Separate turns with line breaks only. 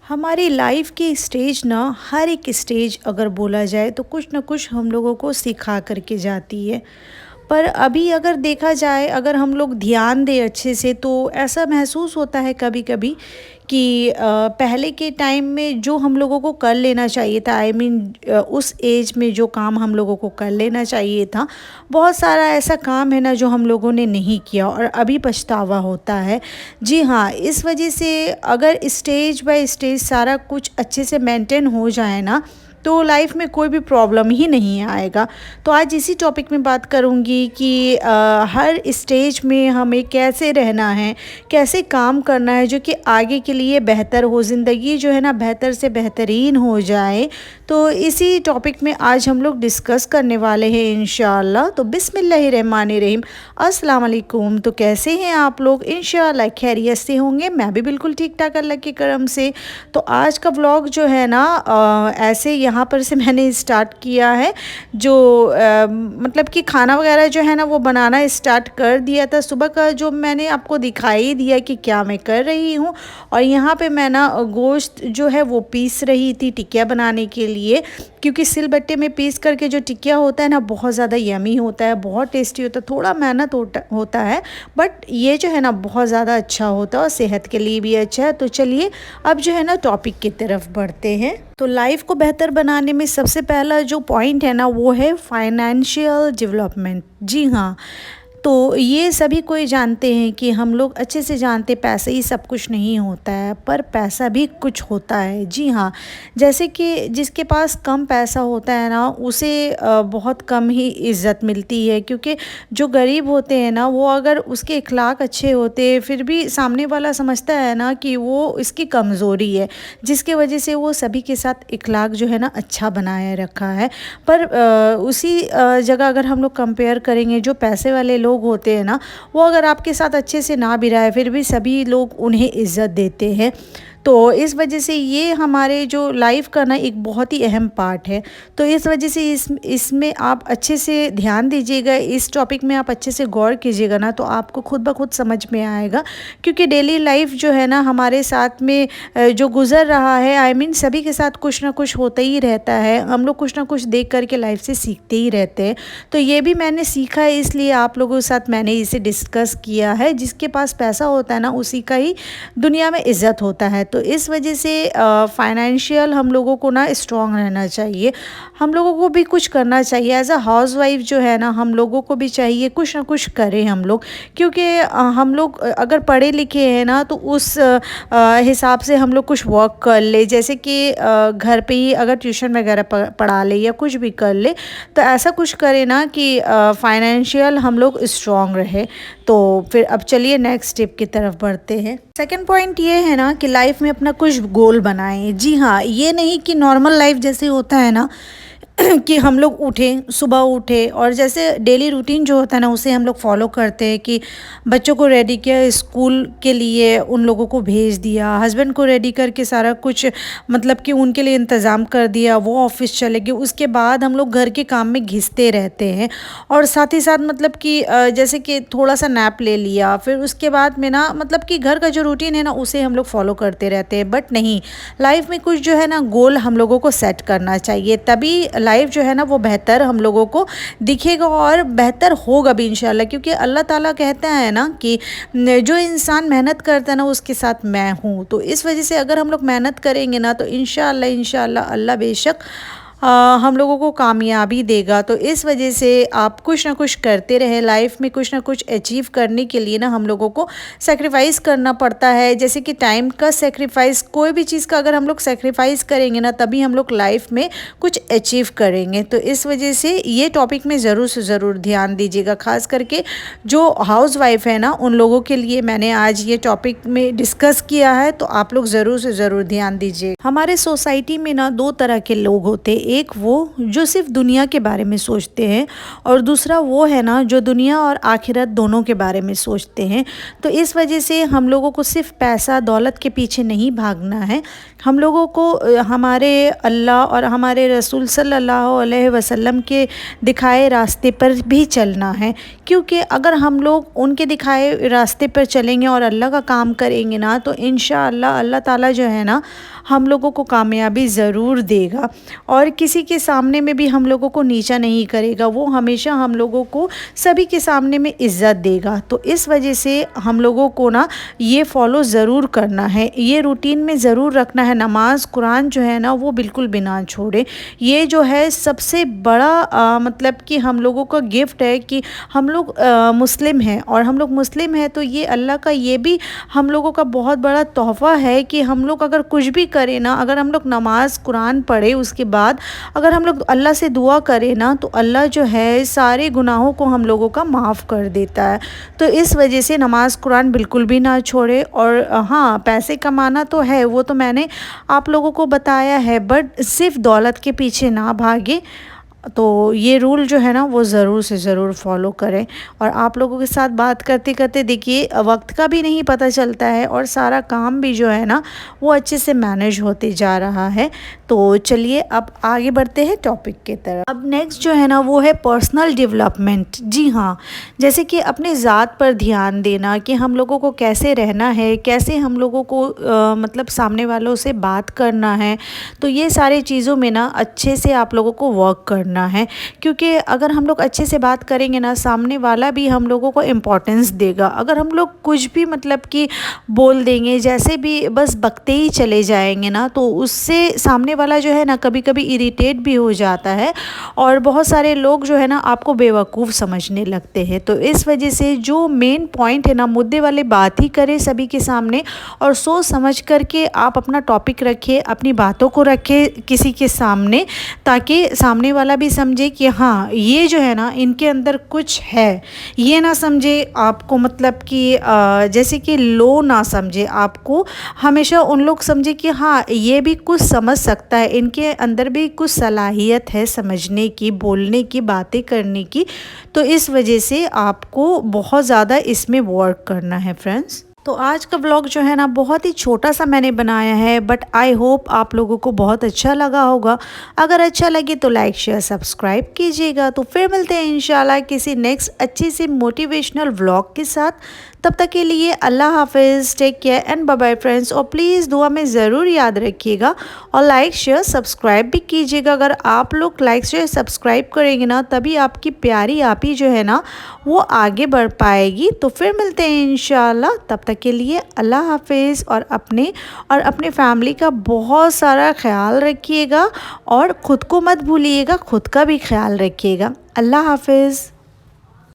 हमारी लाइफ की स्टेज ना हर एक स्टेज अगर बोला जाए तो कुछ ना कुछ हम लोगों को सिखा करके जाती है। पर अभी अगर देखा जाए, अगर हम लोग ध्यान दें अच्छे से, तो ऐसा महसूस होता है कभी कभी कि पहले के टाइम में जो हम लोगों को कर लेना चाहिए था, आई मीन उस एज में जो काम हम लोगों को कर लेना चाहिए था, बहुत सारा ऐसा काम है ना जो हम लोगों ने नहीं किया और अभी पछतावा होता है। जी हाँ, इस वजह से अगर स्टेज बाय स्टेज सारा कुछ अच्छे से मेंटेन हो जाए ना, तो लाइफ में कोई भी प्रॉब्लम ही नहीं आएगा। तो आज इसी टॉपिक में बात करूंगी कि हर स्टेज में हमें कैसे रहना है, कैसे काम करना है जो कि आगे के लिए बेहतर हो, ज़िंदगी जो है ना बेहतर से बेहतरीन हो जाए। तो इसी टॉपिक में आज हम लोग डिस्कस करने वाले हैं इंशाअल्लाह। तो बिस्मिल्लाहिर्रहमानिर्रहीम, अस्सलाम वालेकुम। तो कैसे हैं आप लोग? इंशाअल्लाह खैरियत से होंगे। मैं भी बिल्कुल ठीक ठाक अल्लाह के करम से। तो आज का व्लॉग जो है ना ऐसे यहाँ पर से मैंने स्टार्ट किया है, जो मतलब कि खाना वगैरह जो है ना वो बनाना स्टार्ट कर दिया था सुबह का, जो मैंने आपको दिखाई दिया कि क्या मैं कर रही हूँ। और यहाँ पे मैं ना गोश्त जो है वो पीस रही थी टिकिया बनाने के लिए, क्योंकि सिलबट्टे में पीस करके जो टिकिया होता है ना बहुत ज़्यादा यमी होता है, बहुत टेस्टी होता है। थोड़ा मेहनत होता है, बट ये जो है ना बहुत ज़्यादा अच्छा होता है और सेहत के लिए भी अच्छा है। तो चलिए अब जो है ना टॉपिक की तरफ बढ़ते हैं। तो लाइफ को बेहतर बनाने में सबसे पहला जो पॉइंट है ना वो है फाइनेंशियल डेवलपमेंट। जी हाँ, तो ये सभी कोई जानते हैं कि हम लोग अच्छे से जानते पैसे ही सब कुछ नहीं होता है, पर पैसा भी कुछ होता है। जी हाँ, जैसे कि जिसके पास कम पैसा होता है ना उसे बहुत कम ही इज़्ज़त मिलती है, क्योंकि जो गरीब होते हैं ना वो अगर उसके इखलाक अच्छे होते फिर भी सामने वाला समझता है ना कि वो इसकी कमज़ोरी है, जिसके वजह से वो सभी के साथ इखलाक जो है ना अच्छा बनाए रखा है। पर उसी जगह अगर हम लोग कंपेयर करेंगे, जो पैसे वाले लोग होते हैं ना वो अगर आपके साथ अच्छे से ना भी रहे फिर भी सभी लोग उन्हें इज़्ज़त देते हैं। तो इस वजह से ये हमारे जो लाइफ का ना एक बहुत ही अहम पार्ट है। तो इस वजह से इसमें आप अच्छे से ध्यान दीजिएगा, इस टॉपिक में आप अच्छे से गौर कीजिएगा ना, तो आपको खुद ब खुद समझ में आएगा। क्योंकि डेली लाइफ जो है ना हमारे साथ में जो गुज़र रहा है, आई मीन सभी के साथ कुछ ना कुछ होता ही रहता है। हम लोग कुछ ना कुछ देख करके लाइफ से सीखते ही रहते हैं। तो ये भी मैंने सीखा है, इसलिए आप लोगों के साथ मैंने इसे डिस्कस किया है। जिसके पास पैसा होता है ना उसी का ही दुनिया में इज़्ज़त होता है। तो इस वजह से फाइनेंशियल हम लोगों को ना स्ट्रॉन्ग रहना चाहिए, हम लोगों को भी कुछ करना चाहिए। एज अ हाउस वाइफ जो है ना हम लोगों को भी चाहिए कुछ ना कुछ करें हम लोग, क्योंकि हम लोग अगर पढ़े लिखे हैं ना तो उस हिसाब से हम लोग कुछ वर्क कर ले, जैसे कि घर पे ही अगर ट्यूशन वगैरह पढ़ा ले या कुछ भी कर ले, तो ऐसा कुछ करें ना कि फाइनेंशियल हम लोग स्ट्रॉन्ग रहे। तो फिर अब चलिए नेक्स्ट स्टेप की तरफ बढ़ते हैं। सेकंड पॉइंट ये है ना कि लाइफ में अपना कुछ गोल बनाएं। जी हाँ, ये नहीं कि नॉर्मल लाइफ जैसे होता है ना कि हम लोग उठें, सुबह उठे और जैसे डेली रूटीन जो होता है ना उसे हम लोग फॉलो करते हैं कि बच्चों को रेडी किया, स्कूल के लिए उन लोगों को भेज दिया, हस्बैंड को रेडी करके सारा कुछ मतलब कि उनके लिए इंतज़ाम कर दिया, वो ऑफिस चले गए। उसके बाद हम लोग घर के काम में घिसते रहते हैं और साथ ही साथ मतलब कि जैसे कि थोड़ा सा नैप ले लिया, फिर उसके बाद में ना मतलब कि घर का जो रूटीन है ना उसे हम लोग फॉलो करते रहते हैं। बट नहीं, लाइफ में कुछ जो है ना गोल हम लोगों को सेट करना चाहिए, तभी लाइफ जो है ना वो बेहतर हम लोगों को दिखेगा और बेहतर होगा भी इंशाल्लाह। क्योंकि अल्लाह ताला कहता है ना कि जो इंसान मेहनत करता है ना उसके साथ मैं हूँ। तो इस वजह से अगर हम लोग मेहनत करेंगे ना तो इंशाल्लाह इंशाल्लाह अल्लाह बेशक हम लोगों को कामयाबी देगा। तो इस वजह से आप कुछ ना कुछ करते रहे, लाइफ में कुछ ना कुछ अचीव करने के लिए ना हम लोगों को सेक्रीफाइस करना पड़ता है। जैसे कि टाइम का सेक्रीफाइस, कोई भी चीज़ का अगर हम लोग सेक्रीफाइस करेंगे ना तभी हम लोग लाइफ में कुछ अचीव करेंगे। तो इस वजह से ये टॉपिक में ज़रूर से ज़रूर ध्यान दीजिएगा, ख़ास करके जो हाउस वाइफ है ना उन लोगों के लिए मैंने आज ये टॉपिक में डिस्कस किया है। तो आप लोग ज़रूर से ज़रूर ध्यान दीजिए। हमारे सोसाइटी में ना दो तरह के लोग होते हैं, एक वो जो सिर्फ दुनिया के बारे में सोचते हैं और दूसरा वो है ना जो दुनिया और आखिरत दोनों के बारे में सोचते हैं। तो इस वजह से हम लोगों को सिर्फ पैसा दौलत के पीछे नहीं भागना है, हम लोगों को हमारे अल्लाह और हमारे रसूल सल्लल्लाहु अलैहि वसल्लम के दिखाए रास्ते पर भी चलना है। क्योंकि अगर हम लोग उनके दिखाए रास्ते पर चलेंगे और अल्लाह का काम करेंगे ना, तो इंशाअल्लाह अल्लाह ताला जो है ना हम लोगों को कामयाबी ज़रूर देगा और किसी के सामने में भी हम लोगों को नीचा नहीं करेगा। वो हमेशा हम लोगों को सभी के सामने में इज़्ज़त देगा। तो इस वजह से हम लोगों को ना ये फॉलो ज़रूर करना है, ये रूटीन में ज़रूर रखना है। नमाज कुरान जो है ना वो बिल्कुल भी ना छोड़े। ये जो है सबसे बड़ा मतलब कि हम लोगों का गिफ्ट है कि हम लोग मुस्लिम हैं, और हम लोग मुस्लिम हैं तो ये अल्लाह का ये भी हम लोगों का बहुत बड़ा तोहफ़ा है कि हम लोग अगर कुछ भी करें ना, अगर हम लोग नमाज कुरान पढ़े उसके बाद अगर हम लोग अल्लाह से दुआ करें ना, तो अल्लाह जो है सारे गुनाहों को हम लोगों का माफ़ कर देता है। तो इस वजह से नमाज कुरान बिल्कुल भी ना छोड़े। और हाँ, पैसे कमाना तो है, वो तो मैंने आप लोगों को बताया है, बट सिर्फ दौलत के पीछे ना भागे। तो ये रूल जो है ना वो ज़रूर से ज़रूर फॉलो करें। और आप लोगों के साथ बात करते करते देखिए वक्त का भी नहीं पता चलता है और सारा काम भी जो है ना वो अच्छे से मैनेज होते जा रहा है। तो चलिए अब आगे बढ़ते हैं टॉपिक के तरफ। अब नेक्स्ट जो है ना वो है पर्सनल डेवलपमेंट। जी हाँ, जैसे कि अपने ज़ात पर ध्यान देना कि हम लोगों को कैसे रहना है, कैसे हम लोगों को मतलब सामने वालों से बात करना है। तो ये सारी चीज़ों में ना अच्छे से आप लोगों को वर्क करना है, क्योंकि अगर हम लोग अच्छे से बात करेंगे ना, सामने वाला भी हम लोगों को इम्पोर्टेंस देगा। अगर हम लोग कुछ भी मतलब कि बोल देंगे, जैसे भी बस बकते ही चले जाएंगे ना, तो उससे सामने वाला जो है ना कभी कभी इरिटेट भी हो जाता है और बहुत सारे लोग जो है ना आपको बेवकूफ़ समझने लगते हैं। तो इस वजह से जो मेन पॉइंट है ना, मुद्दे वाली बात ही करें सभी के सामने और सोच समझ करके आप अपना टॉपिक रखिए, अपनी बातों को रखें किसी के सामने, ताकि सामने वाला भी समझे कि हाँ ये जो है ना इनके अंदर कुछ है। ये ना समझे आपको मतलब कि जैसे कि लो ना समझे आपको, हमेशा उन लोग समझे कि हाँ ये भी कुछ समझ सकता है, इनके अंदर भी कुछ सलाहियत है समझने की, बोलने की, बातें करने की। तो इस वजह से आपको बहुत ज़्यादा इसमें वर्क करना है फ्रेंड्स। तो आज का व्लॉग जो है ना बहुत ही छोटा सा मैंने बनाया है, बट आई होप आप लोगों को बहुत अच्छा लगा होगा। अगर अच्छा लगे तो लाइक शेयर सब्सक्राइब कीजिएगा। तो फिर मिलते हैं इंशाल्लाह किसी नेक्स्ट अच्छी सी मोटिवेशनल व्लॉग के साथ। तब तक के लिए अल्लाह हाफिज़, take care and bye bye friends. और प्लीज़ दुआ में ज़रूर याद रखिएगा और लाइक शेयर सब्सक्राइब भी कीजिएगा। अगर आप लोग लाइक शेयर सब्सक्राइब करेंगे ना, तभी आपकी प्यारी आपी जो है ना वो आगे बढ़ पाएगी। तो फिर मिलते हैं इंशाल्लाह, तब तक के लिए अल्लाह हाफिज़। और अपने फैमिली का बहुत सारा ख्याल रखिएगा और ख़ुद को मत भूलिएगा, खुद का भी ख्याल रखिएगा। अल्लाह हाफिज़।